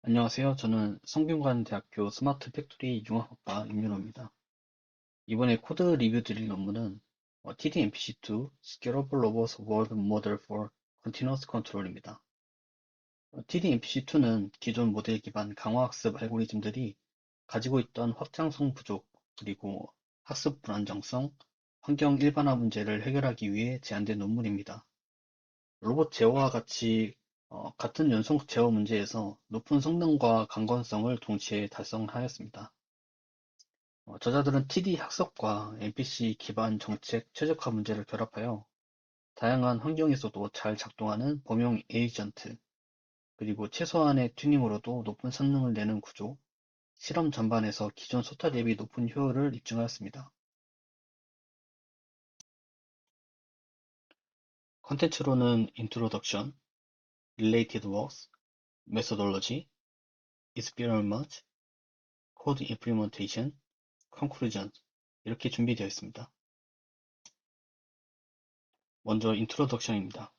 안녕하세요. 저는 성균관대학교 스마트 팩토리 융합학과 임윤호입니다. 이번에 코드 리뷰 드릴 논문은 TD-MPC2 Scalable Robust World Model for Continuous Control입니다. TD-MPC2는 기존 모델 기반 강화학습 알고리즘들이 가지고 있던 확장성 부족, 그리고 학습 불안정성, 환경 일반화 문제를 해결하기 위해 제안된 논문입니다. 로봇 제어와 같이 같은 연속 제어 문제에서 높은 성능과 강건성을 동시에 달성하였습니다. 저자들은 TD 학습과 MPC 기반 정책 최적화 문제를 결합하여 다양한 환경에서도 잘 작동하는 범용 에이전트, 그리고 최소한의 튜닝으로도 높은 성능을 내는 구조, 실험 전반에서 기존 소타 대비 높은 효율을 입증하였습니다. 컨텐츠로는 Introduction, Related Works, Methodology, Experiment, Code Implementation, Conclusion 이렇게 준비되어 있습니다. 먼저 인트로덕션입니다.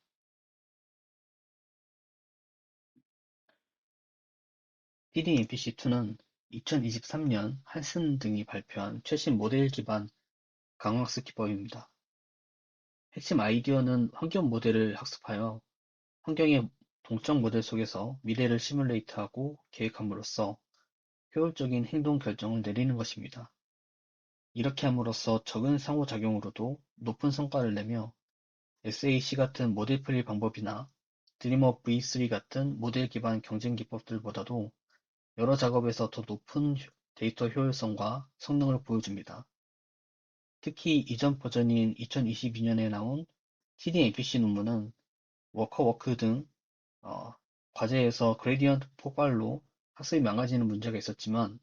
TD-MPC2는 2023년 한슨 등이 발표한 최신 모델 기반 강학습 기법입니다. 핵심 아이디어는 환경 모델을 학습하여 환경의 동적 모델 속에서 미래를 시뮬레이트하고 계획함으로써 효율적인 행동 결정을 내리는 것입니다. 이렇게 함으로써 적은 상호작용으로도 높은 성과를 내며 SAC 같은 모델 풀이 방법이나 드림업 V3 같은 모델 기반 경쟁 기법들보다도 여러 작업에서 더 높은 데이터 효율성과 성능을 보여줍니다. 특히 이전 버전인 2022년에 나온 TD-MPC 논문은 워커워크 등 과제에서 그레디언트 폭발로 학습이 망가지는 문제가 있었지만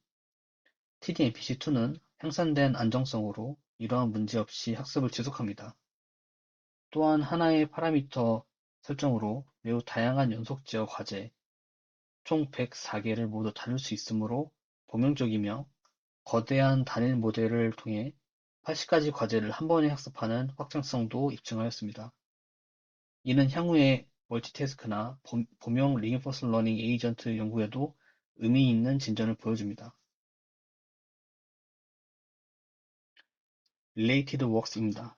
TD-MPC2는 향상된 안정성으로 이러한 문제 없이 학습을 지속합니다. 또한 하나의 파라미터 설정으로 매우 다양한 연속 제어 과제, 총 104개를 모두 다룰 수 있으므로 범용적이며 거대한 단일 모델을 통해 80가지 과제를 한 번에 학습하는 확장성도 입증하였습니다. 이는 향후에 멀티태스크나 범용 리인포스 러닝 에이전트 연구에도 의미 있는 진전을 보여줍니다. Related Works입니다.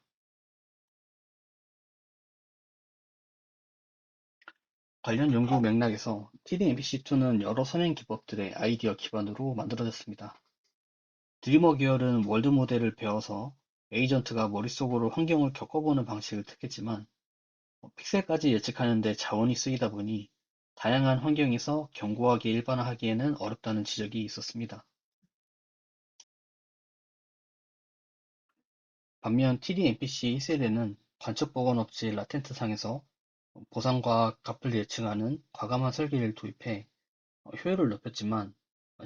관련 연구 맥락에서 TD-MPC2는 여러 선행 기법들의 아이디어 기반으로 만들어졌습니다. 드리머 계열은 월드 모델을 배워서 에이전트가 머릿속으로 환경을 겪어보는 방식을 택했지만 픽셀까지 예측하는 데 자원이 쓰이다 보니 다양한 환경에서 견고하게 일반화하기에는 어렵다는 지적이 있었습니다. 반면 TD-MPC 1세대는 관측보건업체 라텐트상에서 보상과 값을 예측하는 과감한 설계를 도입해 효율을 높였지만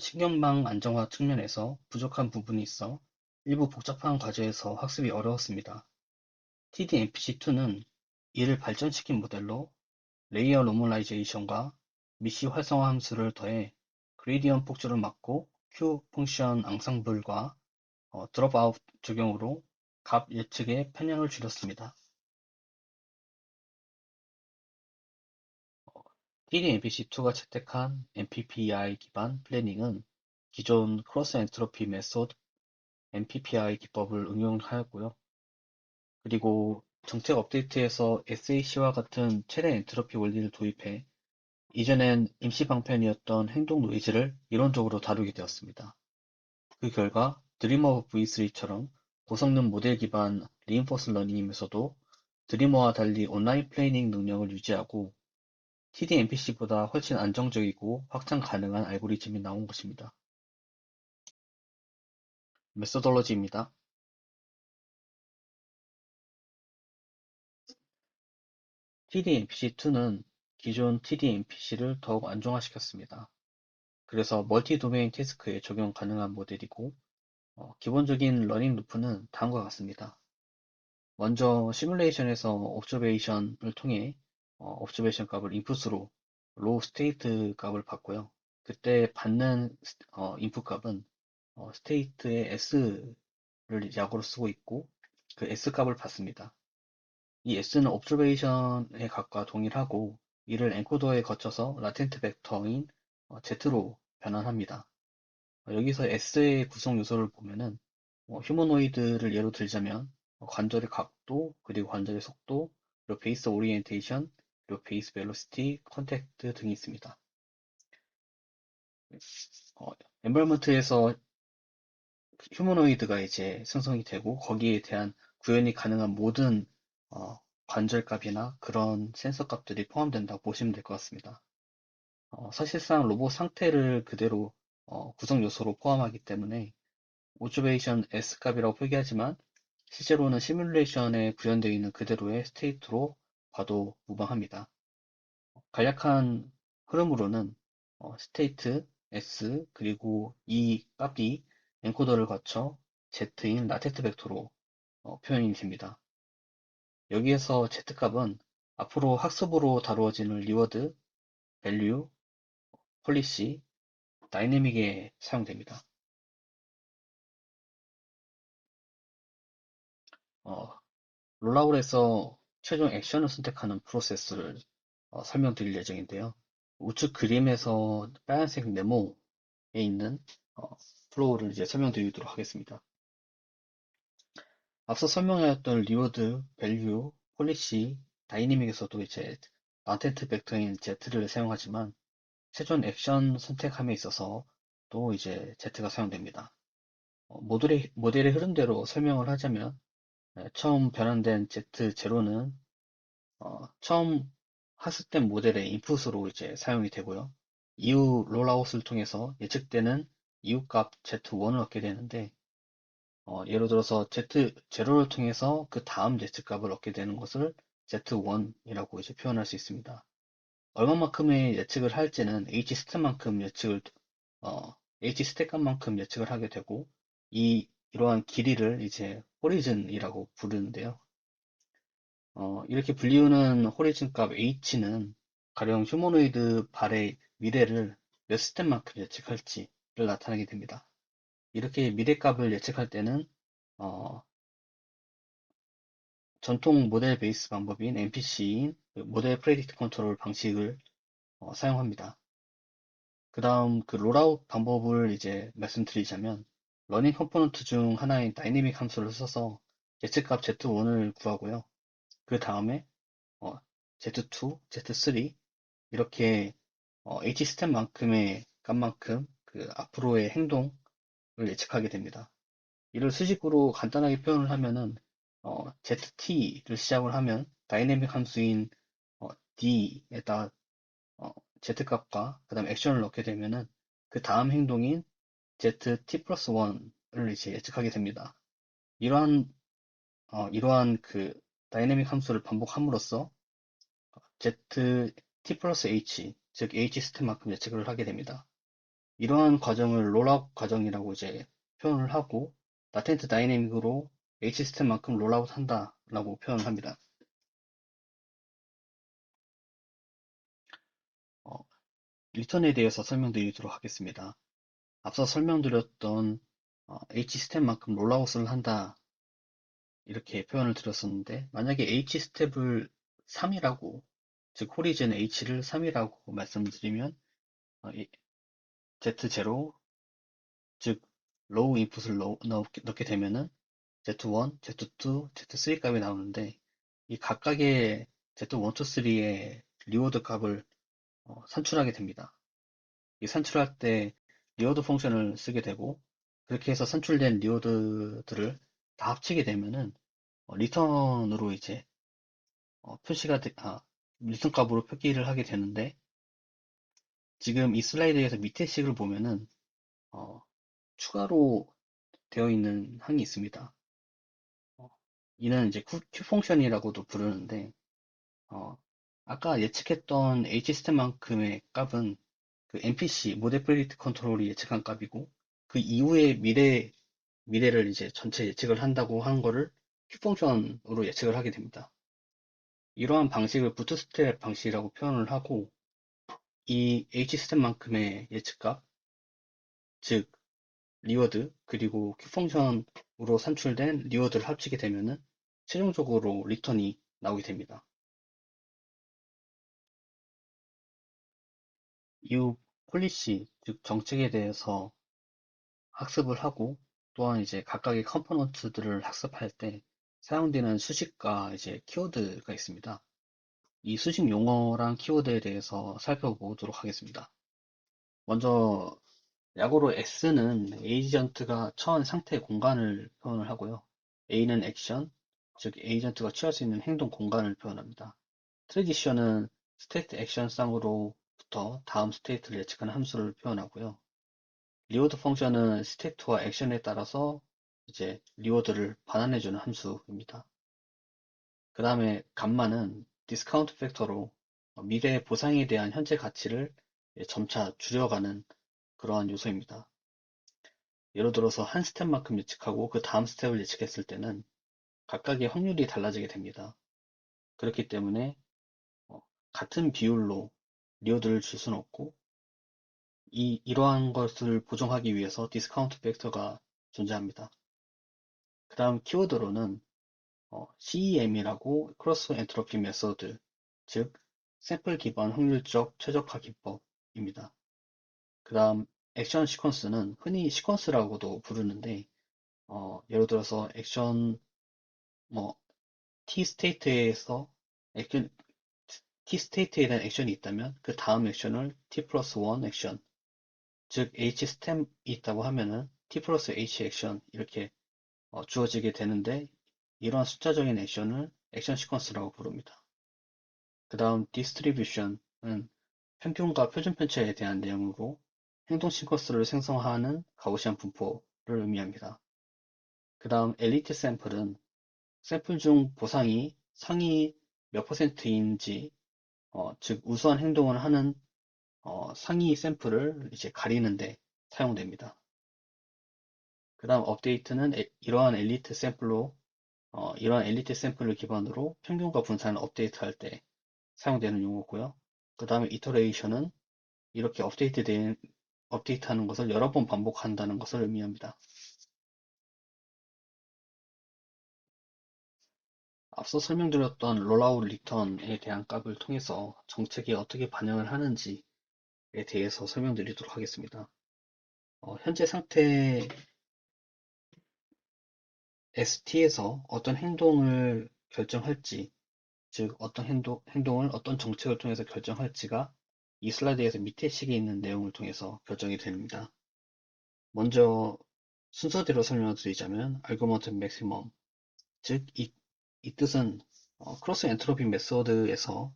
신경망 안정화 측면에서 부족한 부분이 있어 일부 복잡한 과제에서 학습이 어려웠습니다. TD-MPC2는 이를 발전시킨 모델로 레이어 노멀라이제이션과 미시 활성화 함수를 더해 그레디언트 폭주를 막고 Q 펑션 앙상블과 드롭아웃 적용으로 값 예측의 편향을 줄였습니다. TD-MPC2가 채택한 MPPI 기반 플래닝은 기존 크로스 엔트로피 메소드 MPPI 기법을 응용하였고요. 그리고 정책 업데이트에서 SAC와 같은 최대 엔트로피 원리를 도입해 이전엔 임시 방편이었던 행동 노이즈를 이론적으로 다루게 되었습니다. 그 결과 드리머 V3처럼 고성능 모델 기반 리인포스 러닝이면서도 드리머와 달리 온라인 플레이닝 능력을 유지하고 TD-MPC보다 훨씬 안정적이고 확장 가능한 알고리즘이 나온 것입니다. 메소돌로지입니다. TD-MPC2는 기존 TD-MPC를 더욱 안정화시켰습니다. 그래서 멀티 도메인 태스크에 적용 가능한 모델이고 기본적인 러닝 루프는 다음과 같습니다. 먼저 시뮬레이션에서 옵저베이션을 통해 옵저베이션 값을 인풋으로 로우 스테이트 값을 받고요. 그때 받는 인풋 값은 스테이트의 s를 약으로 쓰고 있고 그 s 값을 받습니다. 이 s는 옵저베이션의 값과 동일하고 이를 엔코더에 거쳐서 라텐트 벡터인 Z로 변환합니다. 여기서 S의 구성 요소를 보면은 휴머노이드를 예로 들자면 관절의 각도, 그리고 관절의 속도, 그리고 베이스 오리엔테이션, 그리고 베이스 벨로시티, 컨택트 등이 있습니다. 어, 엔바이런먼트에서 휴머노이드가 이제 생성이 되고 거기에 대한 구현이 가능한 모든 어, 관절값이나 그런 센서 값들이 포함된다고 보시면 될 것 같습니다. 사실상 로봇 상태를 그대로 구성 요소로 포함하기 때문에 오브저베이션 S 값이라고 표기하지만 실제로는 시뮬레이션에 구현되어 있는 그대로의 스테이트로 봐도 무방합니다. 간략한 흐름으로는 스테이트 S 그리고 이 값이 엔코더를 거쳐 Z인 라테트 벡터로 표현이 됩니다. 여기에서 Z값은 앞으로 학습으로 다루어지는 리워드, 밸류, 폴리시, 다이내믹에 사용됩니다. 어, 롤라웃에서 최종 액션을 선택하는 프로세스를 설명드릴 예정인데요. 우측 그림에서 빨간색 네모에 있는 어, 플로우를 이제 설명드리도록 하겠습니다. 앞서 설명하였던 리워드, 밸류, 폴리시, 다이내믹에서도 이제 라텐트 벡터인 Z를 사용하지만 최종 액션 선택함에 있어서 또 이제 Z가 사용됩니다. 모델의 흐름대로 설명을 하자면 처음 변환된 Z0는 처음 학습된 모델의 인풋으로 이제 사용이 되고요. 이후 롤아웃을 통해서 예측되는 이웃값 Z1을 얻게 되는데 예를 들어서 Z0를 통해서 그 다음 Z값을 얻게 되는 것을 Z1이라고 이제 표현할 수 있습니다. 얼마만큼의 예측을 할지는 H스택만큼 H스택값만큼 예측을 하게 되고 이러한 길이를 이제 호리즌이라고 부르는데요. 이렇게 불리우는 호리즌 값 H는 가령 휴머노이드 발의 미래를 몇 스텝만큼 예측할지를 나타내게 됩니다. 이렇게 미래값을 예측할 때는 어, 전통 모델 베이스 방법인 MPC인 모델 프레딕트 컨트롤 방식을 사용합니다. 그 다음 그 롤아웃 방법을 이제 말씀드리자면 러닝 컴포넌트 중 하나인 다이내믹 함수를 써서 예측값 Z1을 구하고요. 그 다음에 Z2, Z3 이렇게 H 스텝만큼의 값만큼 그 앞으로의 행동을 예측하게 됩니다. 이를 수식으로 간단하게 표현을 하면은 ZT를 시작을 하면 다이내믹 함수인 D에다 Z값과 그 다음 액션을 넣게 되면은 그 다음 행동인 ZT 플러스 1을 이제 예측하게 됩니다. 이러한 그 다이내믹 함수를 반복함으로써 ZT 플러스 H, 즉 H 스텝만큼 예측을 하게 됩니다. 이러한 과정을 롤아웃 과정이라고 이제 표현을 하고 라텐트 다이내믹으로 H 스텝만큼 롤아웃 한다라고 표현을 합니다. 어, 리턴에 대해서 설명드리도록 하겠습니다. 앞서 설명드렸던 H 스텝만큼 롤아웃을 한다 이렇게 표현을 드렸었는데 만약에 H 스텝을 3이라고 즉 호리즌 H를 3이라고 말씀드리면 Z0 즉 로우 인풋을 넣게 되면은 Z1, Z2, Z3 값이 나오는데 이 각각의 Z1, 2, 3의 리워드 값을 산출하게 됩니다. 이 산출할 때 리워드 펑션을 쓰게 되고 그렇게 해서 산출된 리워드들을 다 합치게 되면은 리턴으로 이제 리턴 값으로 표기를 하게 되는데 지금 이 슬라이드에서 밑에 식을 보면은 어, 추가로 되어 있는 항이 있습니다. 어, 이는 이제 Q 펑션이라고도 부르는데 어, 아까 예측했던 H 스텝만큼의 값은 그 MPC 모델 프리딕트 컨트롤이 예측한 값이고 그 이후의 미래를 이제 전체 예측을 한다고 한 거를 Q 펑션으로 예측을 하게 됩니다. 이러한 방식을 부트스트랩 방식이라고 표현을 하고 이 H 스텝만큼의 예측값 즉 리워드 그리고 Q 펑션으로 산출된 리워드를 합치게 되면은 최종적으로 리턴이 나오게 됩니다. 이후 폴리시, 즉 정책에 대해서 학습을 하고 또한 이제 각각의 컴포넌트들을 학습할 때 사용되는 수식과 이제 키워드가 있습니다. 이 수식 용어랑 키워드에 대해서 살펴보도록 하겠습니다. 먼저 약어로 S는 에이전트가 처한 상태 공간을 표현을 하고요. A는 액션, 즉 에이전트가 취할 수 있는 행동 공간을 표현합니다. 트랜지션은 스테이트 액션 쌍으로부터 다음 스테이트를 예측하는 함수를 표현하고요. 리워드 펑션은 스테이트와 액션에 따라서 이제 리워드를 반환해주는 함수입니다. 그 다음에 감마는 디스카운트 팩터로 미래의 보상에 대한 현재 가치를 점차 줄여가는 그러한 요소입니다. 예를 들어서 한 스텝만큼 예측하고 그 다음 스텝을 예측했을 때는 각각의 확률이 달라지게 됩니다. 그렇기 때문에 어, 같은 비율로 리워드를 줄 수는 없고 이러한 것을 보정하기 위해서 디스카운트 팩터가 존재합니다. 그 다음 키워드로는 CEM이라고 크로스 엔트로피 메소드, 즉 샘플 기반 확률적 최적화 기법입니다. 그 다음 액션 시퀀스는 흔히 시퀀스라고도 부르는데 예를 들어서 액션 뭐 T 스테이트에서 액션 T 스테이트에 대한 액션이 있다면 그 다음 액션을 T 플러스 1 액션, 즉 H 스텝이 있다고 하면은 T 플러스 H 액션 이렇게 주어지게 되는데 이러한 숫자적인 액션을 액션 시퀀스라고 부릅니다. 그 다음 디스트리뷰션은 평균과 표준 편차에 대한 내용으로 행동 시퀀스를 생성하는 가우시안 분포를 의미합니다. 그 다음 엘리트 샘플은 샘플 중 보상이 상위 몇 %인지 즉 우수한 행동을 하는 상위 샘플을 이제 가리는데 사용됩니다. 그 다음 업데이트는 이러한 엘리트 샘플을 기반으로 평균과 분산을 업데이트할 때 사용되는 용어고요. 그 다음에 이터레이션은 이렇게 업데이트하는 것을 여러 번 반복한다는 것을 의미합니다. 앞서 설명드렸던 롤아웃 리턴에 대한 값을 통해서 정책이 어떻게 반영을 하는지에 대해서 설명드리도록 하겠습니다. 현재 상태 ST에서 어떤 행동을 결정할지, 즉 어떤 행동을 어떤 정책을 통해서 결정할지가 이 슬라이드에서 밑에 식에 있는 내용을 통해서 결정이 됩니다. 먼저 순서대로 설명을 드리자면 알고먼트 맥시멈, 즉 이 뜻은 크로스 엔트로피 메소드에서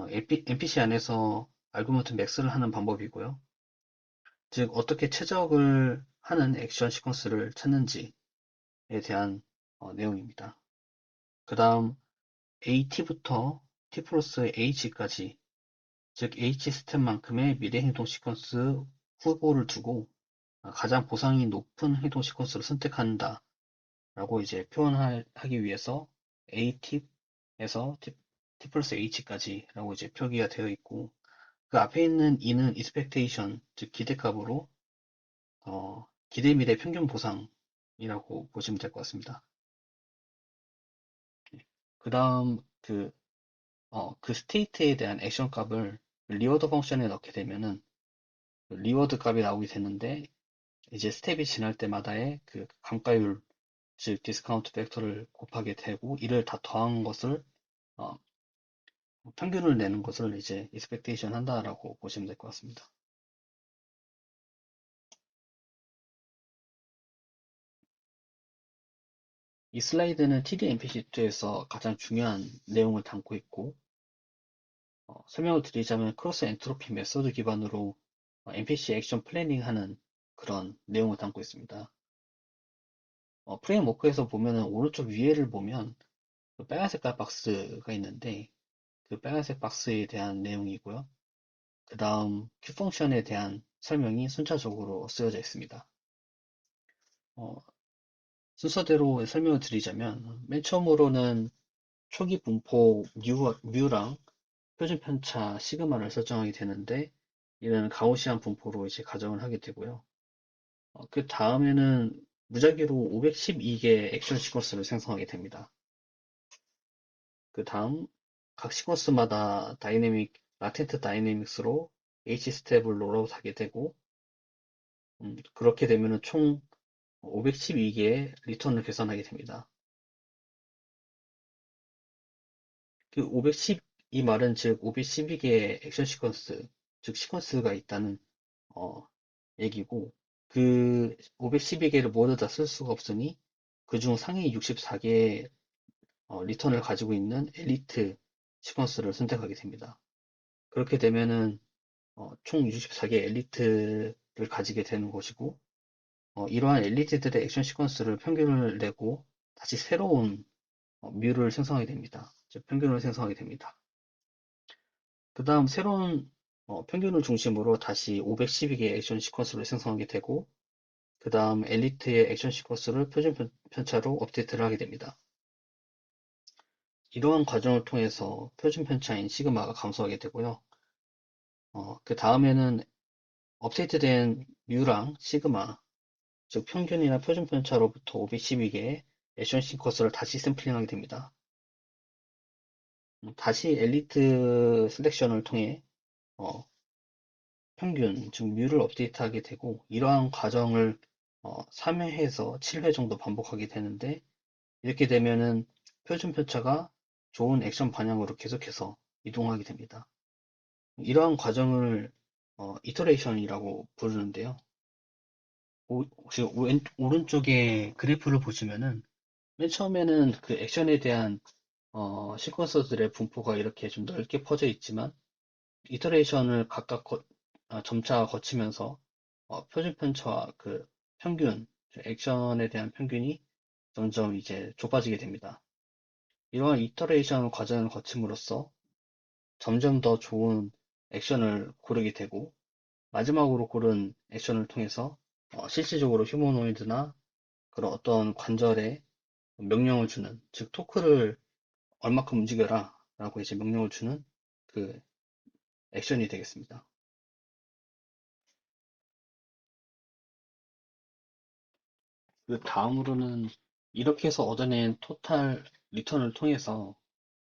NPC 안에서 알고먼트 맥스를 하는 방법이고요. 즉 어떻게 최적을 하는 액션 시퀀스를 찾는지에 대한 내용입니다. 그 다음 AT부터 T 플러스 H까지, 즉 H 스텝만큼의 미래 행동 시퀀스 후보를 두고 가장 보상이 높은 행동 시퀀스를 선택한다 라고 이제 표현하기 위해서 AT에서 T 플러스 H까지 라고 이제 표기가 되어 있고, 그 앞에 있는 E는 expectation, 즉 기대값으로 기대 미래 평균 보상이라고 보시면 될 것 같습니다. 그 다음 그 스테이트에 대한 액션 값을 리워드 펑션에 넣게 되면은 리워드 값이 나오게 되는데 이제 스텝이 지날 때마다의 그 감가율, 즉 디스카운트 팩터를 곱하게 되고 이를 다 더한 것을 어, 평균을 내는 것을 이제 expectation 한다라고 보시면 될 것 같습니다. 이 슬라이드는 TD-MPC2에서 가장 중요한 내용을 담고 있고 설명을 드리자면 크로스 엔트로피 메소드 기반으로 MPC 액션 플래닝 하는 그런 내용을 담고 있습니다. 프레임워크에서 보면은 오른쪽 위에를 보면 그 빨간 색깔 박스가 있는데 그 빨간색 박스에 대한 내용이고요. 그 다음 q 펑션에 대한 설명이 순차적으로 쓰여져 있습니다. 어, 순서대로 설명을 드리자면 맨 처음으로는 초기 분포 뮤랑 표준 편차 시그마를 설정하게 되는데 이는 가우시안 분포로 이제 가정을 하게 되고요. 그 다음에는 무작위로 512개 액션 시퀀스를 생성하게 됩니다. 그 다음 각 시퀀스마다 라텐트 다이내믹스로 H 스텝을 롤아웃 하게 되고, 그렇게 되면은 총 512개의 리턴을 계산하게 됩니다. 그 510, 이 말은 즉 512개의 액션 시퀀스, 즉 시퀀스가 있다는 어, 얘기고, 그 512개를 모두 다 쓸 수가 없으니 그중 상위 64개의 리턴을 가지고 있는 엘리트 시퀀스를 선택하게 됩니다. 그렇게 되면은 총 64개 엘리트를 가지게 되는 것이고, 이러한 엘리트들의 액션 시퀀스를 평균을 내고 다시 새로운 뮤를 생성하게 됩니다. 즉 평균을 생성하게 됩니다. 그 다음 새로운 평균을 중심으로 다시 512개의 액션 시퀀스를 생성하게 되고, 그 다음 엘리트의 액션 시퀀스를 표준 편차로 업데이트를 하게 됩니다. 이러한 과정을 통해서 표준 편차인 시그마가 감소하게 되고요. 그 다음에는 업데이트된 뮤랑 시그마, 즉 평균이나 표준 편차로부터 512개의 액션 시퀀스를 다시 샘플링하게 됩니다. 다시 엘리트 셀렉션을 통해 어, 평균, 즉 뮤를 업데이트하게 되고, 이러한 과정을 3회에서 7회 정도 반복하게 되는데, 이렇게 되면은 표준 편차가 좋은 액션 방향으로 계속해서 이동하게 됩니다. 이러한 과정을 이터레이션이라고 부르는데요. 혹시 오른쪽에 그래프를 보시면은 맨 처음에는 그 액션에 대한 시퀀서들의 분포가 이렇게 좀 넓게 퍼져 있지만, 이터레이션을 각각 점차 거치면서 표준 편차와 그 평균, 액션에 대한 평균이 점점 이제 좁아지게 됩니다. 이러한 이터레이션 과정을 거침으로써 점점 더 좋은 액션을 고르게 되고, 마지막으로 고른 액션을 통해서 실질적으로 휴머노이드나 그런 어떤 관절에 명령을 주는, 즉 토크를 얼마큼 움직여라 라고 이제 명령을 주는 그 액션이 되겠습니다. 그 다음으로는 이렇게 해서 얻어낸 토탈 리턴을 통해서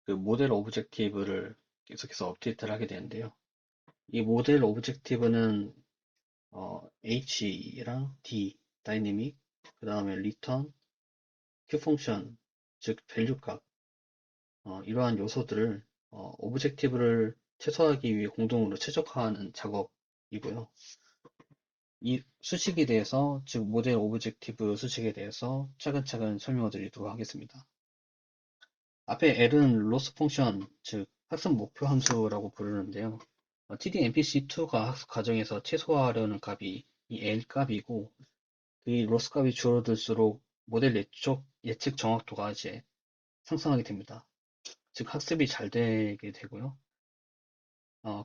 그 모델 오브젝티브를 계속해서 업데이트를 하게 되는데요. 이 모델 오브젝티브는 H랑 D, 다이내믹, 그 다음에 리턴, Q 펑션, 즉 밸류 값, 이러한 요소들을 오브젝티브를 최소화하기 위해 공동으로 최적화하는 작업이고요. 이 수식에 대해서, 즉 모델 오브젝티브 수식에 대해서 차근차근 설명을 드리도록 하겠습니다. 앞에 L은 로스 펑션, 즉 학습 목표 함수라고 부르는데요. TD MPC2가 학습 과정에서 최소화하려는 값이 이 L 값이고, 이 로스 값이 줄어들수록 모델 예측 정확도가 이제 상승하게 됩니다. 즉 학습이 잘 되게 되고요.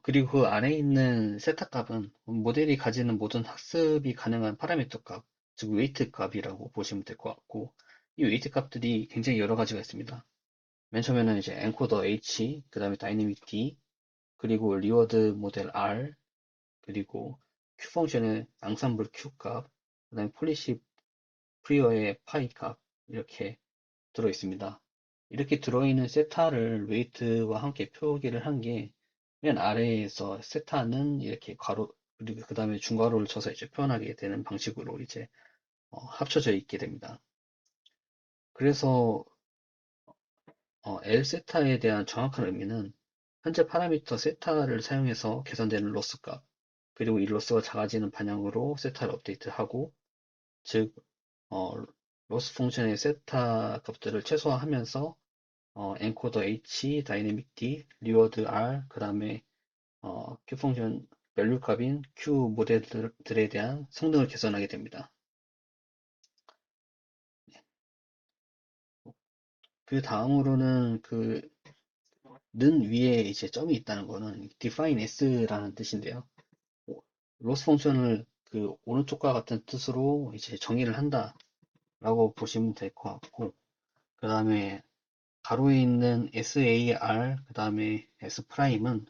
그리고 그 아래에 있는 세타 값은 모델이 가지는 모든 학습이 가능한 파라미터 값, 즉 웨이트 값이라고 보시면 될 것 같고, 이 웨이트 값들이 굉장히 여러 가지가 있습니다. 맨 처음에는 이제 엔코더 H, 그 다음에 다이내믹 D, 그리고 리워드 모델 R, 그리고 Q 펑션의 앙상블 Q 값, 그 다음에 폴리시 프리어의 파이 값, 이렇게 들어 있습니다. 이렇게 들어있는 세타를 웨이트와 함께 표기를 한 게 맨 아래에서 세타는 이렇게 괄호, 그리고 그 다음에 중괄호를 쳐서 이제 표현하게 되는 방식으로 이제 합쳐져 있게 됩니다. 그래서 L 세타에 대한 정확한 의미는 현재 파라미터 세타를 사용해서 계산되는 로스 값, 그리고 이 로스가 작아지는 방향으로 세타를 업데이트하고, 즉 로스 펑션의 세타 값들을 최소화하면서 엔코더 H, 다이내믹 D, 리워드 R, 그 다음에 Q 펑션 밸류 값인 Q 모델들에 대한 성능을 개선하게 됩니다. 그 다음으로는 그 는 위에 이제 점이 있다는 거는 define s라는 뜻인데요. 로스 펑션을 그 오른쪽과 같은 뜻으로 이제 정의를 한다라고 보시면 될 것 같고, 그 다음에 가로에 있는 SAR, 그 다음에 S 프라임은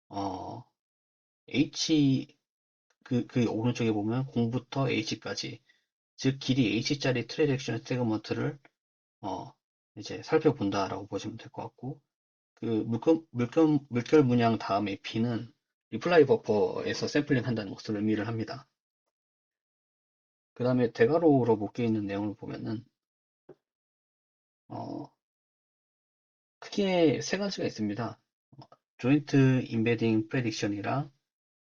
어, H 그 오른쪽에 보면 0부터 H까지, 즉 길이 H짜리 트랜잭션 세그먼트를 어, 이제 살펴본다라고 보시면 될 것 같고, 그 물결 문양 다음에 B는 리플라이 버퍼에서 샘플링 한다는 것을 의미를 합니다. 그 다음에 대괄호로 묶여 있는 내용을 보면은 어, 크게 세 가지가 있습니다. 조인트 임베딩 프레딕션이랑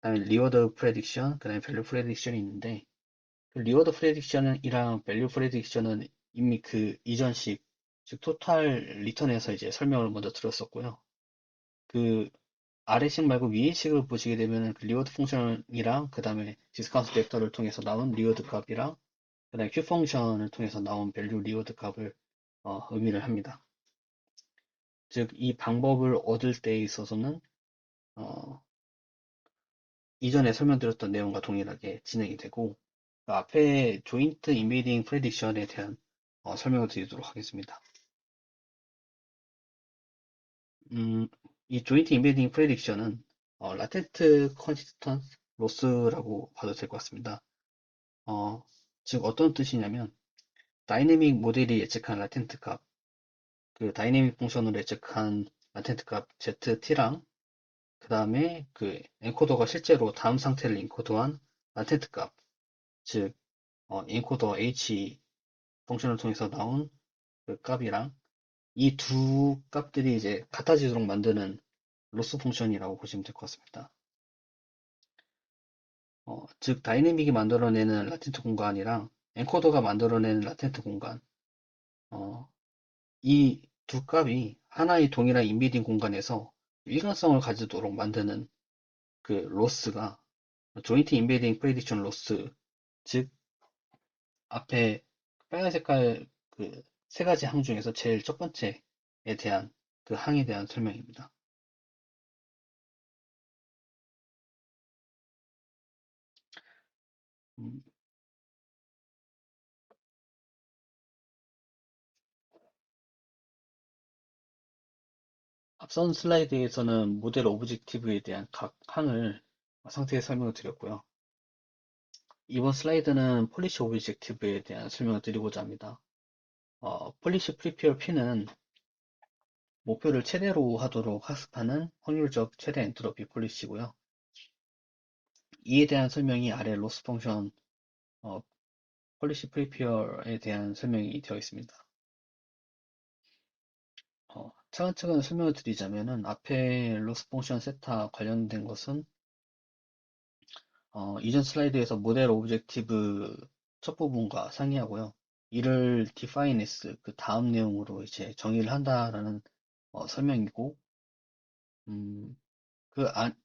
그다음에 리워드 프레딕션, 그다음에 밸류 프레딕션이 있는데 그 리워드 프레딕션이랑 밸류 프레딕션은 이미 그 이전식 즉 토탈 리턴에서 이제 설명을 먼저 들었었고요. 그 아래식 말고 위의식을 보시게 되면 그 리워드 펑션이랑 그 다음에 디스카운트 벡터를 통해서 나온 리워드 값이랑 그 다음에 q 펑션을 통해서 나온 밸류 리워드 값을 의미를 합니다. 즉 이 방법을 얻을 때에 있어서는 어, 이전에 설명드렸던 내용과 동일하게 진행이 되고 그 앞에 조인트 인베딩 프레딕션에 대한 설명을 드리도록 하겠습니다. 음, 이 조인트 인베딩 프레딕션은 라텐트 컨시스턴스 로스라고 봐도 될 것 같습니다. 어, 즉 어떤 뜻이냐면 다이내믹 모델이 예측한 라텐트 값, 그 다이내믹 펑션으로 예측한 라텐트 값 ZT랑 그 다음에 그 엔코더가 실제로 다음 상태를 인코더한 라텐트 값, 즉 인코더 H 펑션을 통해서 나온 그 값이랑 이 두 값들이 이제 같아지도록 만드는 로스 펑션이라고 보시면 될 것 같습니다. 즉 다이내믹이 만들어내는 라텐트 공간이랑 엔코더가 만들어내는 라텐트 공간, 어, 이 두 값이 하나의 동일한 인비딩 공간에서 일관성을 가지도록 만드는 그 로스가 조인트 인베딩 프레딕션 로스, 즉 앞에 빨간 색깔 그 세 가지 항 중에서 제일 첫 번째에 대한 그 항에 대한 설명입니다. 음, 앞선 슬라이드에서는 모델 오브젝티브에 대한 각 항을 상세히 설명을 드렸고요. 이번 슬라이드는 폴리시 오브젝티브에 대한 설명을 드리고자 합니다. 폴리시 프리페어 P는 목표를 최대로 하도록 학습하는 확률적 최대 엔트로피 폴리시고요. 이에 대한 설명이 아래 로스 펑션 어, 폴리시 프리페어에 대한 설명이 되어 있습니다. 차근차근 설명을 드리자면은 앞에 로스 펑션 세타 관련된 것은 이전 슬라이드에서 모델 오브젝티브 첫 부분과 상이하고요. 이를 define as 그 다음 내용으로 이제 정의를 한다라는 설명이고,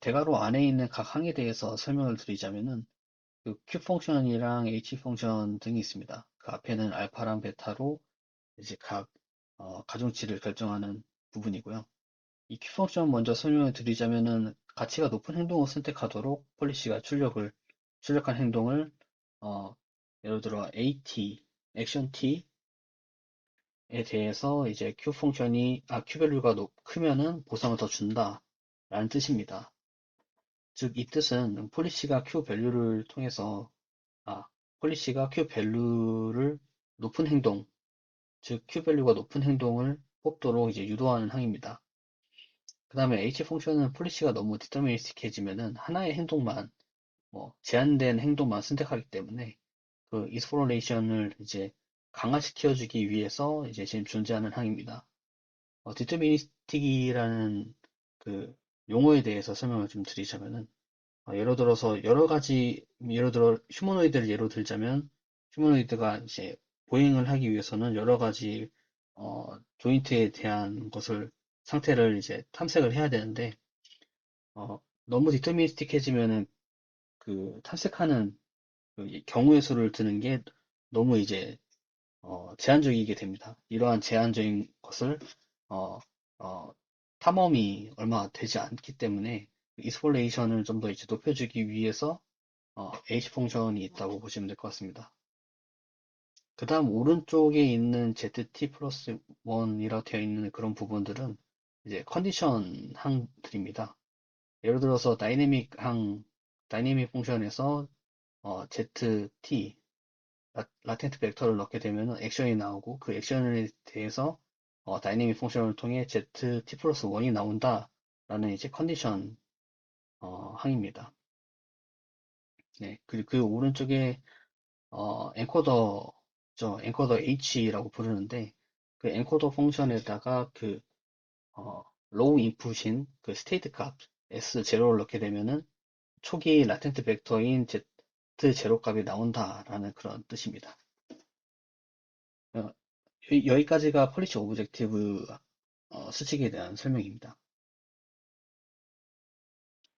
대괄호 안에 있는 각 항에 대해서 설명을 드리자면은 그 Q 펑션이랑 H 펑션 등이 있습니다. 그 앞에는 알파랑 베타로 이제 각 가중치를 결정하는 부분이고요. 이 Q 펑션 먼저 설명을 드리자면은 가치가 높은 행동을 선택하도록 폴리시가 출력한 행동을 어, 예를 들어 AT, 액션 T에 대해서 이제 Q 밸류가 크면은 보상을 더 준다 라는 뜻입니다. 즉, 이 뜻은 아, 폴리시가 Q 밸류를 높은 행동, 즉 Q 밸류가 높은 행동을 뽑도록 이제 유도하는 항입니다. 그 다음에 H 펑션은 폴리시가 너무 디터미니스틱해지면은 하나의 행동만, 제한된 행동만 선택하기 때문에 그 익스플로레이션을 이제 강화시켜주기 위해서 이제 지금 존재하는 항입니다. 디터미니스틱이라는 그 용어에 대해서 설명을 좀 드리자면은 예를 들어서 여러 가지 예를 들어 휴머노이드를 예로 들자면 휴머노이드가 이제 보행을 하기 위해서는 여러 가지 조인트에 대한 것을 상태를 이제 탐색을 해야 되는데 너무 디터미니스틱해지면은 그 탐색하는 그 경우의 수를 두는 게 너무 이제 제한적이게 됩니다. 이러한 제한적인 것을 어, 어, 탐험이 얼마 되지 않기 때문에 이스폴레이션을 좀 더 이제 높여주기 위해서 H 펑션이 있다고 보시면 될 것 같습니다. 그 다음 오른쪽에 있는 ZT 플러스 1이라고 되어 있는 그런 부분들은 이제 컨디션 항들입니다. 예를 들어서 다이내믹 펑션에서 ZT, 라텐트 벡터를 넣게 되면 액션이 나오고 그 액션에 대해서 다이내믹 펑션을 통해 ZT 플러스 1이 나온다 라는 이제 컨디션 항입니다. 네, 그리고 그 오른쪽에 엔코더 H라고 부르는데 그 엔코더 펑션에다가 그 로우 인풋인 그 스테이트 값 S0를 넣게 되면은 초기 라텐트 벡터인 Z0 값이 나온다라는 그런 뜻입니다. 어, 여기까지가 폴리시 오브젝티브 수식에 대한 설명입니다.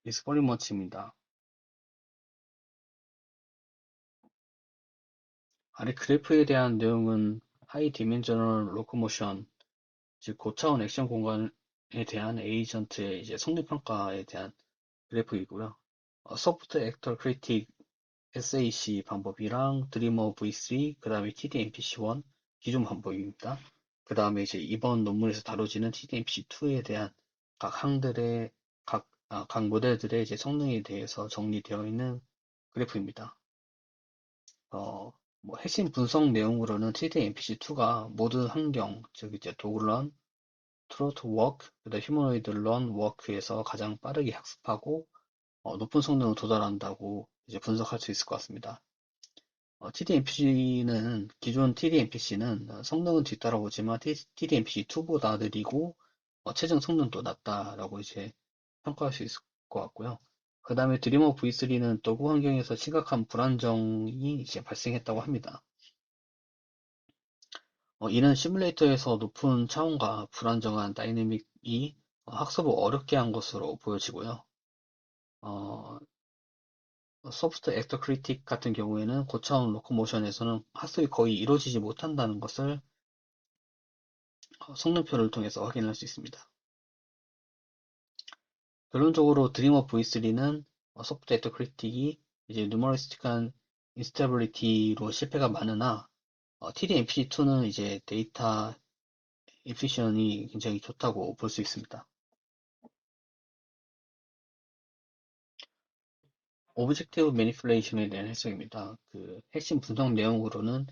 익스퍼리먼트입니다. 아래 그래프에 대한 내용은 하이 디멘저널 로코모션, 즉 고차원 액션 공간에 대한 에이전트의 이제 성능 평가에 대한 그래프이고요. 소프트 액터 크리틱 SAC 방법이랑 드리머 V3, 그 다음에 TD-MPC1 기존 방법입니다. 그 다음에 이제 이번 논문에서 다뤄지는 TD-MPC2에 대한 각 항들의 각 모델들의 이제 성능에 대해서 정리되어 있는 그래프입니다. 어, 뭐 핵심 분석 내용으로는 TD-MPC2가 모든 환경, 즉 이제 도그런, 트로트 워크, 그다음 휴머노이드 런 워크에서 가장 빠르게 학습하고 높은 성능을 도달한다고 이제 분석할 수 있을 것 같습니다. TD-MPC는 기존 TD-MPC는 성능은 뒤따라오지만 TD-MPC2보다 느리고 최종 성능도 낮다라고 이제 평가할 수 있을 것 같고요. 그 다음에 드리머 V3는 도구 환경에서 심각한 불안정이 이제 발생했다고 합니다. 이는 시뮬레이터에서 높은 차원과 불안정한 다이내믹이 학습을 어렵게 한 것으로 보여지고요. 어, 소프트 액터 크리틱 같은 경우에는 고차원 로코모션에서는 학습이 거의 이루어지지 못한다는 것을 성능표를 통해서 확인할 수 있습니다. 결론적으로 드리머 V3는 소프트 액터 크리틱이 이제 누머리스틱한 인스테빌리티로 실패가 많으나 TD-MPC2는 이제 데이터 에피션이 굉장히 좋다고 볼 수 있습니다. 오브젝티브 매니플레이션에 대한 해석입니다. 그 핵심 분석 내용으로는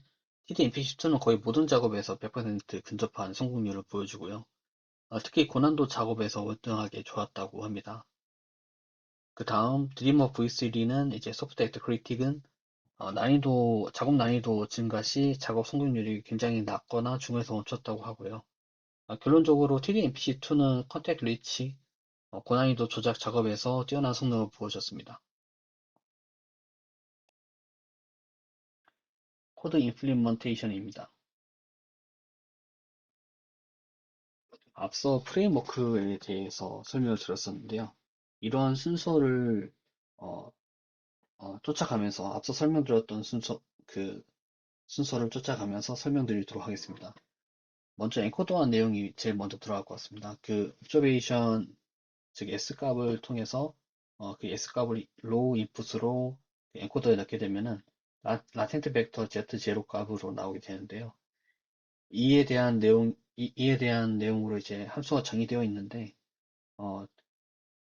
TD-MPC2는 거의 모든 작업에서 100% 근접한 성공률을 보여주고요. 특히 고난도 작업에서 월등하게 좋았다고 합니다. 그 다음 드리머 V3는 이제 소프트 액터 크리틱은 작업 난이도 증가 시 작업 성공률이 굉장히 낮거나 중에서 멈췄다고 하고요. 결론적으로 TD-MPC2는 컨택 리치, 고난이도 조작 작업에서 뛰어난 성능을 보여줬습니다. 코드 임플리먼테이션입니다. 앞서 프레임워크에 대해서 설명을 드렸었는데요. 이러한 순서를 어, 쫓아가면서 앞서 설명드렸던 순서를 쫓아가면서 설명드리도록 하겠습니다. 먼저 엔코더한 내용이 제일 먼저 들어갈 것 같습니다. 그 observation, 즉 S 값을 통해서 그 S 값을 로우 인풋으로 엔코더에 넣게 되면은 라텐트 벡터 Z0 값으로 나오게 되는데요. 이에 대한 내용으로 이제 함수가 정의되어 있는데, 어,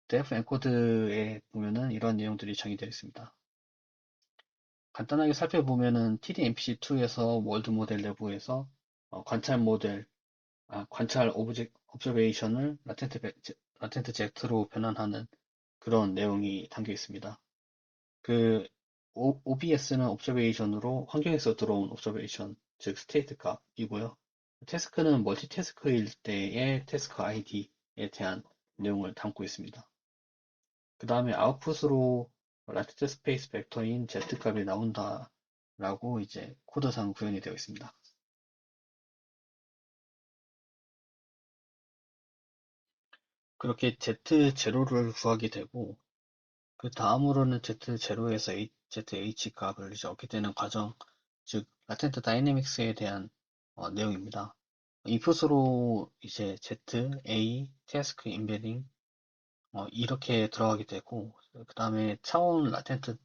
def 엔코드에 보면은 이런 내용들이 정의되어 있습니다. 간단하게 살펴보면은 TD-MPC2에서 월드 모델 내부에서 관찰 모델, 관찰 오브저베이션을 라텐트 Z로 변환하는 그런 내용이 담겨 있습니다. 그 OBS는 옵저베이션으로 환경에서 들어온 옵저베이션, 즉 스테이트 값이고요. 태스크는 멀티태스크일 때의 태스크 아이디에 대한 내용을 담고 있습니다. 그 다음에 아웃풋으로 라티트 스페이스 벡터인 Z 값이 나온다라고 이제 코드상 구현이 되어 있습니다. 그렇게 Z0를 구하게 되고 그 다음으로는 Z0에서 ZH 값을 이제 얻게 되는 과정, 즉 라텐트 다이내믹스에 대한 내용입니다. 인풋으로 이제 Z, A, 태스크 임베딩 이렇게 들어가게 되고 그 다음에 차원 라텐트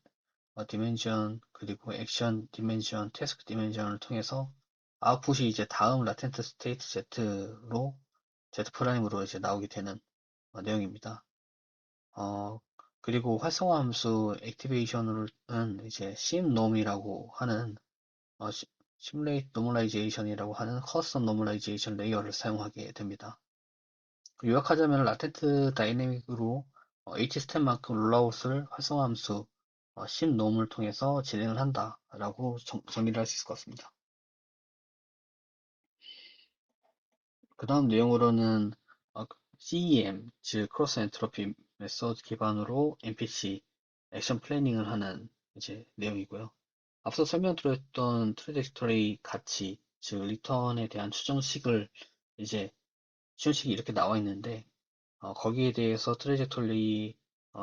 디멘전 그리고 액션 디멘전, 태스크 디멘전을 통해서 아웃풋이 이제 다음 라텐트 스테이트 Z로 Z 프라임으로 이제 나오게 되는 내용입니다. 어, 그리고 활성화 함수 액티베이션은 이제 심놈이라고 하는 시뮬레이트 노멀라이제이션이라고 하는 커스텀 노멀라이제이션 레이어를 사용하게 됩니다. 요약하자면 라텐트 다이내믹으로 hstem만큼 롤아웃을 활성화 함수 심놈을 통해서 진행을 한다라고 정의를 할 수 있을 것 같습니다. 그 다음 내용으로는 CEM, 즉 크로스 엔트로피 메소드 기반으로 MPC 액션 플래닝을 하는 이제 내용이고요. 앞서 설명드렸던 트래젝토리 가치, 즉 리턴에 대한 추정식을 이제 추정식이 이렇게 나와 있는데 거기에 대해서 트래젝토리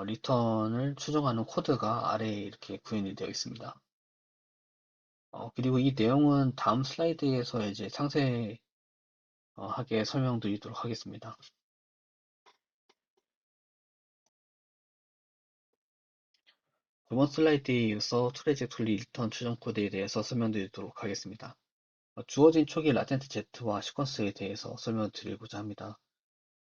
리턴을 추정하는 코드가 아래에 이렇게 구현이 되어 있습니다. 그리고 이 내용은 다음 슬라이드에서 이제 상세하게 설명드리도록 하겠습니다. 이번 슬라이드에 이어서 트래젝토리 리턴 추정 코드에 대해서 설명드리도록 하겠습니다. 주어진 초기 라텐트 Z와 시퀀스에 대해서 설명드리고자 합니다.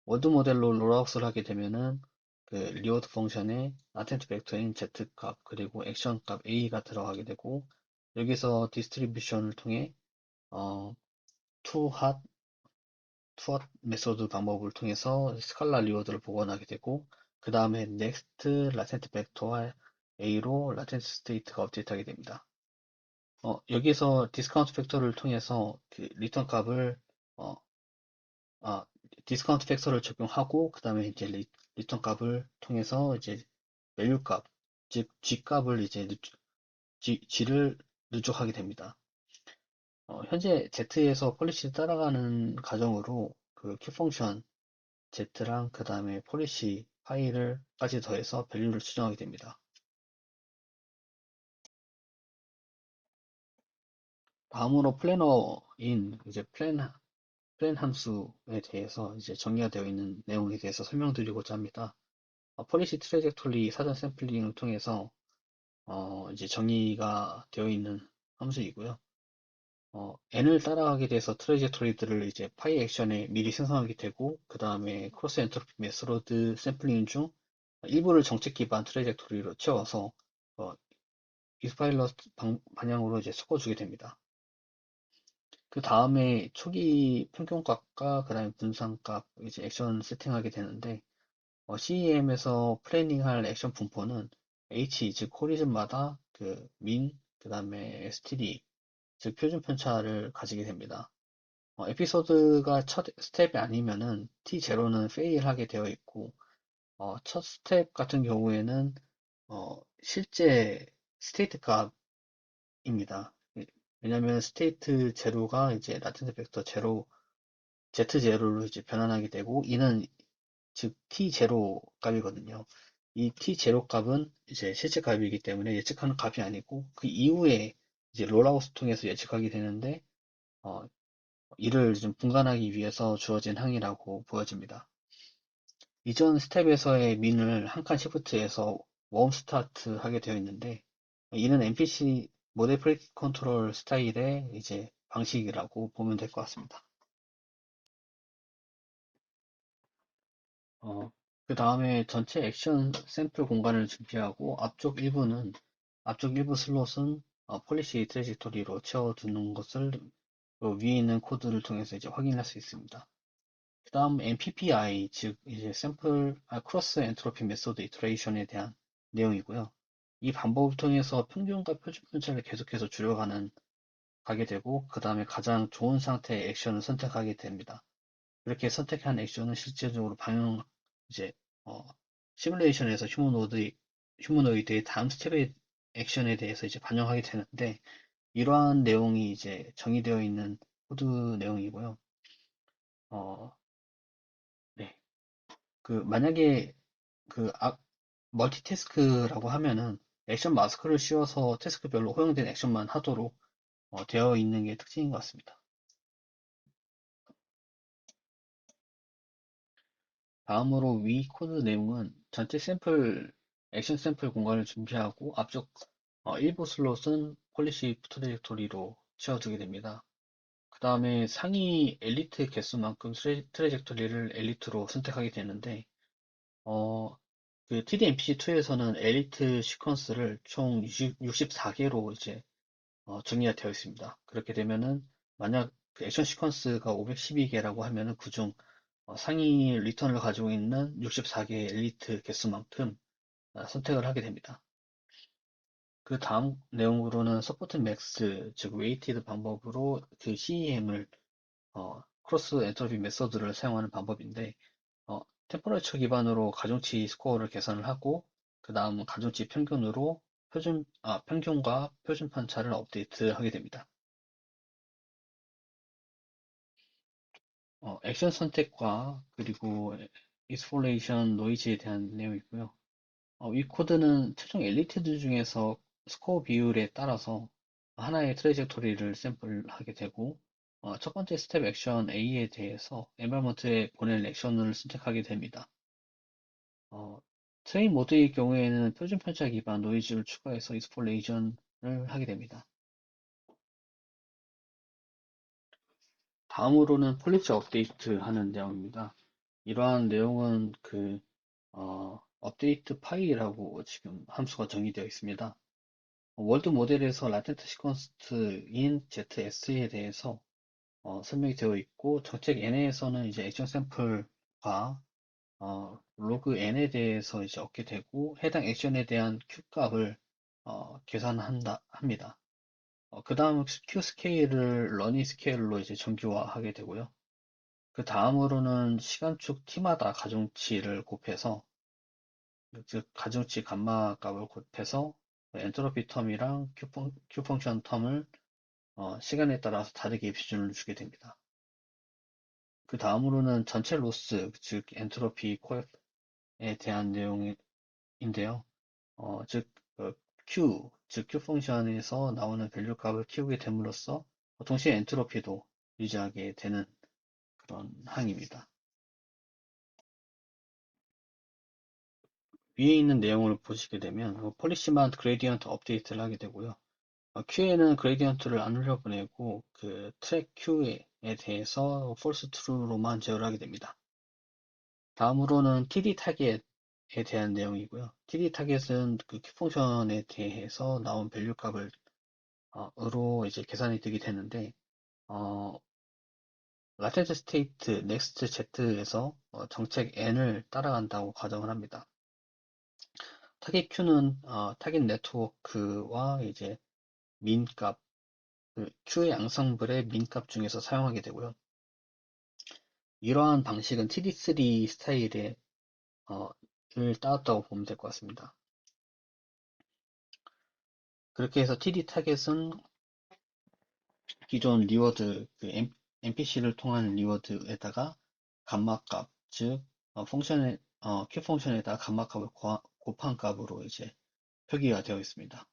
워드 모델로 롤아웃을 하게 되면은 그 리워드 펑션에 라텐트 벡터인 Z값 그리고 액션 값 A가 들어가게 되고 여기서 디스트리뷰션을 통해 toHot 메소드 방법을 통해서 스칼라 리워드를 복원하게 되고 그 다음에 next 라텐트 벡터와 A로 라텐트 스테이트가 업데이트하게 됩니다. 여기서 디스카운트 팩터를 통해서 그 리턴 값을 어, 아, 디스카운트 팩터를 적용하고 그 다음에 이제 리턴 값을 통해서 이제 밸류 값, 즉 G 값을 이제 G를 누적하게 됩니다. 현재 Z에서 폴리시 따라가는 과정으로 그 키 펑션 Z랑 그 다음에 폴리시 파일을까지 더해서 밸류를 추정하게 됩니다. 다음으로 플래너인 이제 플랜 함수에 대해서 이제 정의가 되어 있는 내용에 대해서 설명드리고자 합니다. 폴리시 트래젝토리 사전 샘플링을 통해서 이제 정의가 되어 있는 함수이고요. n을 따라가게 돼서 트래젝토리들을 이제 파이 액션에 미리 생성하게 되고 그 다음에 크로스 엔트로피 메소드 샘플링 중 일부를 정책 기반 트래젝토리로 채워서 이스파일러 방향으로 이제 섞어주게 됩니다. 그 다음에 초기 평균값과 그 다음에 분산값 이제 액션 세팅하게 되는데 CEM에서 플래닝할 액션 분포는 H 즉 호리즌마다 그 민, 그 다음에 STD 즉 표준 편차를 가지게 됩니다. 에피소드가 첫 스텝이 아니면은 T0는 페일하게 되어 있고 첫 스텝 같은 경우에는 실제 스테이트 값입니다. 왜냐하면 스테이트 제로가 이제 라텐트 벡터 제로 Z0로 이제 변환하게 되고 이는 즉 T0 값이거든요. 이 T0 값은 이제 실제 값이기 때문에 예측하는 값이 아니고 그 이후에 이제 롤아웃을 통해서 예측하게 되는데 어, 이를 좀 분간하기 위해서 주어진 항이라고 보여집니다. 이전 스텝에서의 민을 한 칸 시프트에서 웜 스타트 하게 되어 있는데 이는 MPC 모델 프리딕 컨트롤 스타일의 이제 방식이라고 보면 될 것 같습니다. 그 다음에 전체 액션 샘플 공간을 준비하고 앞쪽 일부 슬롯은 폴리시 트래젝토리로 채워두는 것을 위에 있는 코드를 통해서 이제 확인할 수 있습니다. 그 다음 MPPI 즉 이제 크로스 엔트로피 메소드 이터레이션에 대한 내용이고요. 이 방법을 통해서 평균과 표준 편차를 계속해서 가게 되고 그 다음에 가장 좋은 상태의 액션을 선택하게 됩니다. 그렇게 선택한 액션은 실제적으로 이제, 어, 시뮬레이션에서 휴머노이드의 다음 스텝의 액션에 대해서 이제 반영하게 되는데, 이러한 내용이 이제 정의되어 있는 코드 내용이고요. 어, 네. 만약에 멀티태스크라고 하면은 액션 마스크를 씌워서 태스크별로 허용된 액션만 하도록 되어 있는 게 특징인 것 같습니다. 다음으로 위 코드 내용은 전체 액션 샘플 공간을 준비하고 앞쪽 일부 슬롯은 폴리시 트래젝토리로 채워두게 됩니다. 그 다음에 상위 엘리트 개수만큼 트래젝토리를 엘리트로 선택하게 되는데, 어, 그 TDMPC2에서는 엘리트 시퀀스를 총 64개로 이제 정의가 되어 있습니다. 그렇게 되면은 만약 그 액션 시퀀스가 512개라고 하면은 그중 상위 리턴을 가지고 있는 64개의 엘리트 개수만큼 선택을 하게 됩니다. 그 다음 내용으로는 서포트 맥스, 즉 웨이티드 방법으로 그 CEM을 크로스 엔트로피 메서드를 사용하는 방법인데 템퍼레처 기반으로 가중치 스코어를 계산을 하고 그 다음 가중치 평균으로 평균과 표준 편차를 업데이트하게 됩니다. 액션 선택과 그리고 익스폴레이션 노이즈에 대한 내용이고요. 이 코드는 최종 엘리트들 중에서 스코어 비율에 따라서 하나의 트레젝토리를 샘플하게 되고 첫 번째 스텝 액션 A에 대해서 엔바이먼트에 보낼 액션을 선택하게 됩니다. 어, 트레인 모드의 경우에는 표준 편차 기반 노이즈를 추가해서 익스폴레이션을 하게 됩니다. 다음으로는 폴리시 업데이트 하는 내용입니다. 이러한 내용은 업데이트 파일이라고 지금 함수가 정의되어 있습니다. 월드 모델에서 라텐트 시퀀스인 ZS에 대해서 설명이 되어 있고 정책 N에서는 이제 액션 샘플과 로그 N에 대해서 이제 얻게 되고 해당 액션에 대한 Q 값을 합니다. 그 다음 Q 스케일을 러닝 스케일로 이제 정규화하게 되고요. 그 다음으로는 시간축 t마다 가중치를 곱해서 즉 가중치 감마 값을 곱해서 엔트로피 텀이랑 Q 펑션 텀을 시간에 따라서 다르게 비준을 주게 됩니다. 그 다음으로는 전체 로스, 즉 엔트로피 코에 대한 내용인데요. 즉 Q, 즉 Q 펑션에서 나오는 밸류 값을 키우게 됨으로써 동시에 엔트로피도 유지하게 되는 그런 항입니다. 위에 있는 내용을 보시게 되면 폴리시만 그레디언트 업데이트를 하게 되고요. Q에는 그레디언트를 안 흘려보내고 그 트랙 Q에 대해서 false true로만 제어를 하게 됩니다. 다음으로는 TD 타겟에 대한 내용이고요. TD 타겟은 그 Q 펑션에 대해서 나온 밸류 값을 으로 이제 계산이 되게 되는데 라텐트 스테이트 넥스트 Z에서 정책 N을 따라간다고 가정을 합니다. 타겟 Q는 타겟 네트워크와 이제 민값, 그 Q의 양성불의 민값 중에서 사용하게 되고요. 이러한 방식은 TD3 스타일의 을 따왔다고 보면 될 것 같습니다. 그렇게 해서 TD 타겟은 기존 리워드, NPC를 통한 리워드에다가 감마값, 즉 Q 펑션에다가 감마값을 곱한 값으로 이제 표기가 되어 있습니다.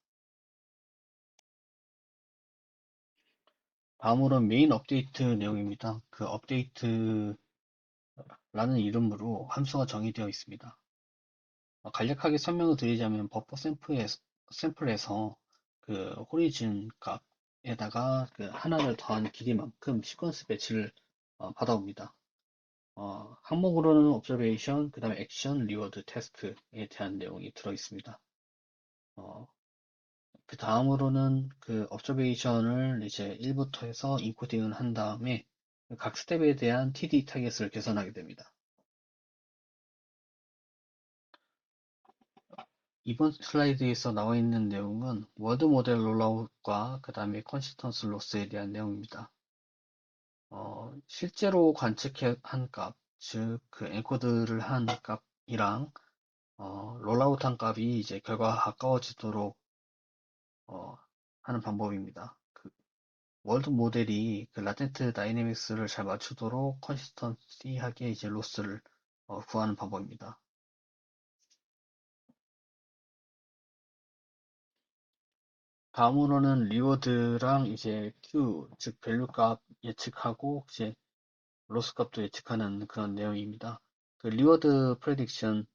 다음으로는 메인 업데이트 내용입니다. 그 업데이트라는 이름으로 함수가 정의되어 있습니다. 간략하게 설명을 드리자면 버퍼 샘플에서 그 호리즌 값에다가 그 하나를 더한 길이만큼 시퀀스 배치를 받아옵니다. 항목으로는 observation, 그 다음에 액션, 리워드, 테스트에 대한 내용이 들어 있습니다. 그 다음으로는 그 observation을 이제 1부터 해서 인코딩을 한 다음에 각 스텝에 대한 TD 타겟을 계산하게 됩니다. 이번 슬라이드에서 나와 있는 내용은 워드 모델 롤아웃과 그 다음에 컨시스턴스 로스에 대한 내용입니다. 실제로 관측한 값, 즉 그 엔코드를 한 값이랑 롤아웃한 값이 이제 결과가 가까워지도록 하는 방법입니다. 그 월드 모델이 그 라텐트 다이내믹스를 잘 맞추도록 컨시스턴시하게 이제 로스를 구하는 방법입니다. 다음으로는 리워드랑 이제 Q, 즉 밸류 값 예측하고 이제 로스 값도 예측하는 그런 내용입니다. 그 리워드 프레딕션에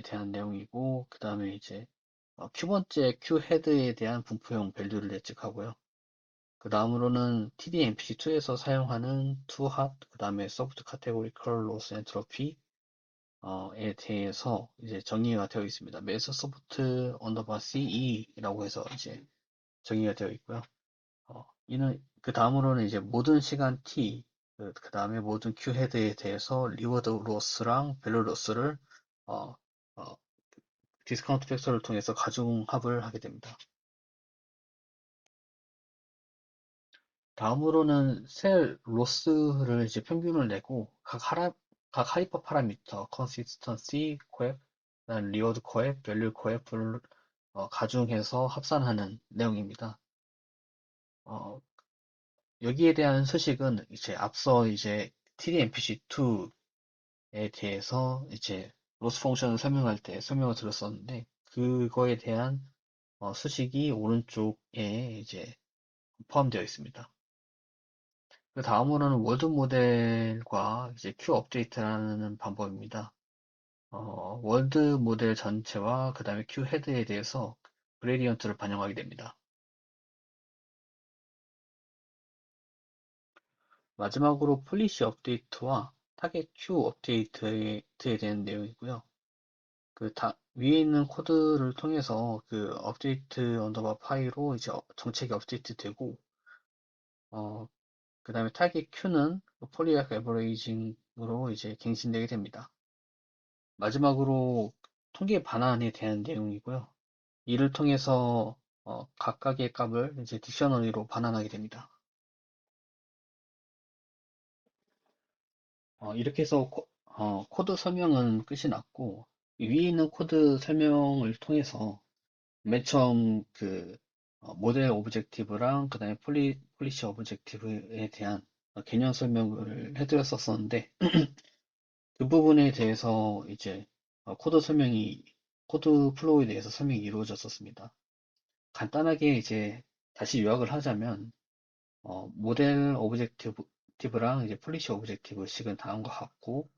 대한 내용이고 그 다음에 이제 Q번째 Q 헤드에 대한 분포형 밸류를 예측하고요. 그 다음으로는 TD-MPC2에서 사용하는 toHot, 그 다음에 soft categorical loss entropy 에 대해서 이제 정의가 되어 있습니다. 메서 소프트 언더바 CE라고 해서 이제 정의가 되어 있고요. 이는 그 다음으로는 이제 모든 시간 T 그 다음에 모든 큐 헤드에 대해서 리워드 로스랑 밸류 로스를 어, 어, 디스카운트 팩터를 통해서 가중합을 하게 됩니다. 다음으로는 셀 로스를 이제 평균을 내고 각 하이퍼 파라미터, 컨시스턴시, 코앱, 리워드 코앱, 밸류 코앱을 가중해서 합산하는 내용입니다. 어, 여기에 대한 소식은 이제 앞서 이제 TDMPC2에 대해서 이제 로스 펑션을 설명할 때 설명을 드렸었는데 그거에 대한 수식이 오른쪽에 이제 포함되어 있습니다. 그 다음으로는 월드 모델과 이제 큐 업데이트라는 방법입니다. 월드 모델 전체와 그 다음에 큐 헤드에 대해서 그레디언트를 반영하게 됩니다. 마지막으로 폴리시 업데이트와 타겟 큐 업데이트에 대한 내용이고요. 위에 있는 코드를 통해서 그 업데이트 언더바 파이로 이제 정책이 업데이트 되고, 그 다음에 타겟 큐는 폴리약 에버레이징으로 이제 갱신되게 됩니다. 마지막으로 통계 반환에 대한 내용이고요. 이를 통해서 각각의 값을 이제 딕셔너리로 반환하게 됩니다. 이렇게 해서 코드 설명은 끝이 났고, 위에 있는 코드 설명을 통해서 맨 처음 모델 오브젝티브랑 그 다음에 폴리시 오브젝티브에 대한 개념 설명을 해드렸었는데 그 부분에 대해서 이제 코드 플로우에 대해서 설명이 이루어졌었습니다. 간단하게 이제 다시 요약을 하자면 모델 오브젝티브랑 이제 폴리시 오브젝티브식은 다음과 같고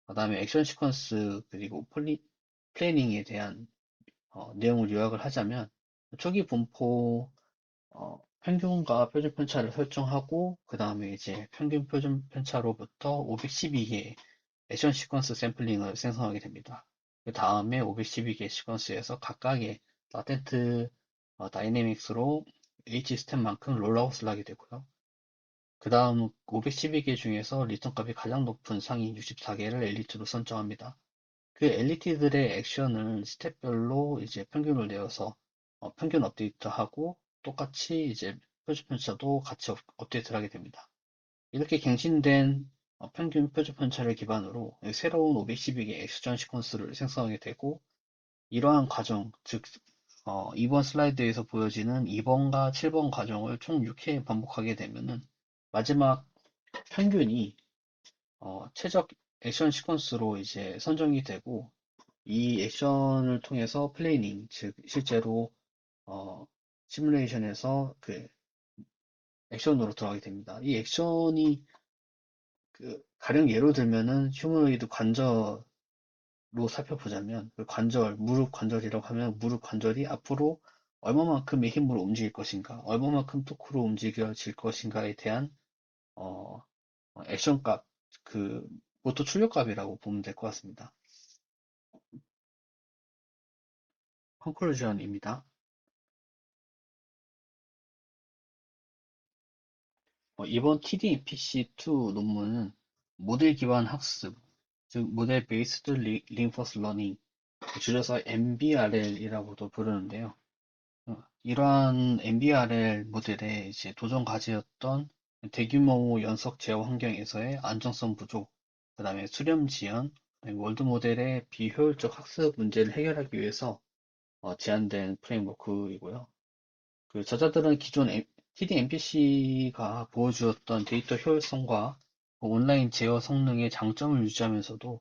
그 다음에 액션 시퀀스 그리고 플래닝에 대한 내용을 요약을 하자면 초기 분포 평균과 표준 편차를 설정하고 그 다음에 이제 평균 표준 편차로부터 512개의 액션 시퀀스 샘플링을 생성하게 됩니다. 그 다음에 512개 시퀀스에서 각각의 라텐트 다이내믹스로 H 스텝만큼 롤아웃을 하게 되고요. 그 다음 512개 중에서 리턴 값이 가장 높은 상위 64개를 엘리트로 선정합니다. 그 엘리트들의 액션을 스텝별로 이제 평균을 내어서 평균 업데이트하고 똑같이 이제 표준 편차도 같이 업데이트를 하게 됩니다. 이렇게 갱신된 평균 표준 편차를 기반으로 새로운 512개 액션 시퀀스를 생성하게 되고 이러한 과정, 즉 이번 슬라이드에서 보여지는 2번과 7번 과정을 총 6회 반복하게 되면은 마지막 평균이 최적 액션 시퀀스로 이제 선정이 되고 이 액션을 통해서 플레이닝, 즉 실제로 시뮬레이션에서 그 액션으로 들어가게 됩니다. 이 액션이 가령 예로 들면은 휴머노이드 관절로 살펴보자면 그 관절, 무릎 관절이라고 하면 무릎 관절이 앞으로 얼마만큼의 힘으로 움직일 것인가, 얼마만큼 토크로 움직여질 것인가에 대한 어, 액션 값, 그 모터 출력 값이라고 보면 될 것 같습니다. 컨클루전입니다. 이번 TD-MPC2 논문은 모델 기반 학습, 즉 모델 베이스드 린포스 러닝, 줄여서 MBRL이라고도 부르는데요. 이러한 MBRL 모델의 이제 도전 과제였던 대규모 연속 제어 환경에서의 안정성 부족, 그 다음에 수렴 지연, 월드 모델의 비효율적 학습 문제를 해결하기 위해서 제안된 프레임워크이고요. 그 저자들은 기존 TD-MPC가 보여주었던 데이터 효율성과 온라인 제어 성능의 장점을 유지하면서도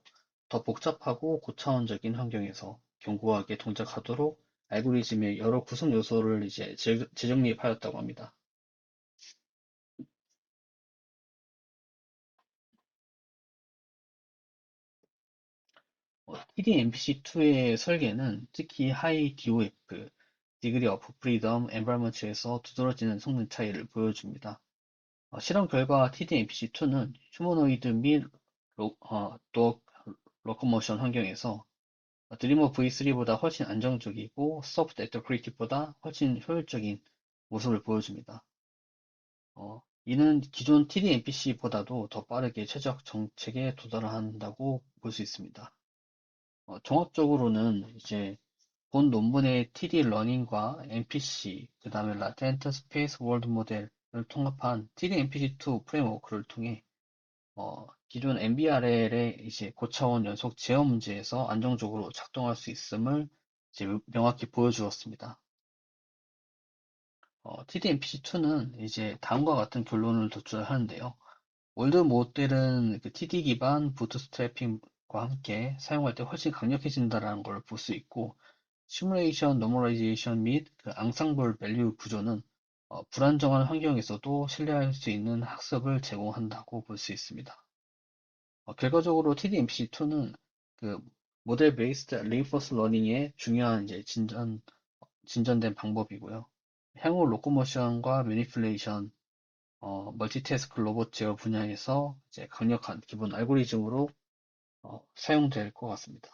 더 복잡하고 고차원적인 환경에서 견고하게 동작하도록 알고리즘의 여러 구성 요소를 이제 재정립하였다고 합니다. TD-MPC2의 설계는 특히 하이 DOF, Degree of Freedom Environments에서 두드러지는 성능 차이를 보여줍니다. 실험 결과 TD-MPC2는 휴머노이드 및 도어 로코모션 환경에서 드리머 V3보다 훨씬 안정적이고 소프트 애터크리틱보다 훨씬 효율적인 모습을 보여줍니다. 이는 기존 TD-MPC보다도 더 빠르게 최적 정책에 도달한다고 볼 수 있습니다. 종합적으로는 이제 본 논문의 TD 러닝과 MPC, 그 다음에 라텐트 스페이스 월드 모델을 통합한 TD-MPC2 프레임워크를 통해 기존 MBRL의 이제 고차원 연속 제어 문제에서 안정적으로 작동할 수 있음을 이제 명확히 보여주었습니다. TD-MPC2는 이제 다음과 같은 결론을 도출하는데요. 올드 모델은 그 TD 기반 부트스트래핑과 함께 사용할 때 훨씬 강력해진다는 걸 볼 수 있고, 시뮬레이션, 노멀라이제이션 및 그 앙상블 밸류 구조는 불안정한 환경에서도 신뢰할 수 있는 학습을 제공한다고 볼 수 있습니다. 결과적으로 TD-MPC2는 그 모델 베이스드 레인포스 러닝의 중요한 이제 진전된 방법이고요. 향후 로코모션과 매니플레이션, 멀티태스크 로봇 제어 분야에서 이제 강력한 기본 알고리즘으로 사용될 것 같습니다.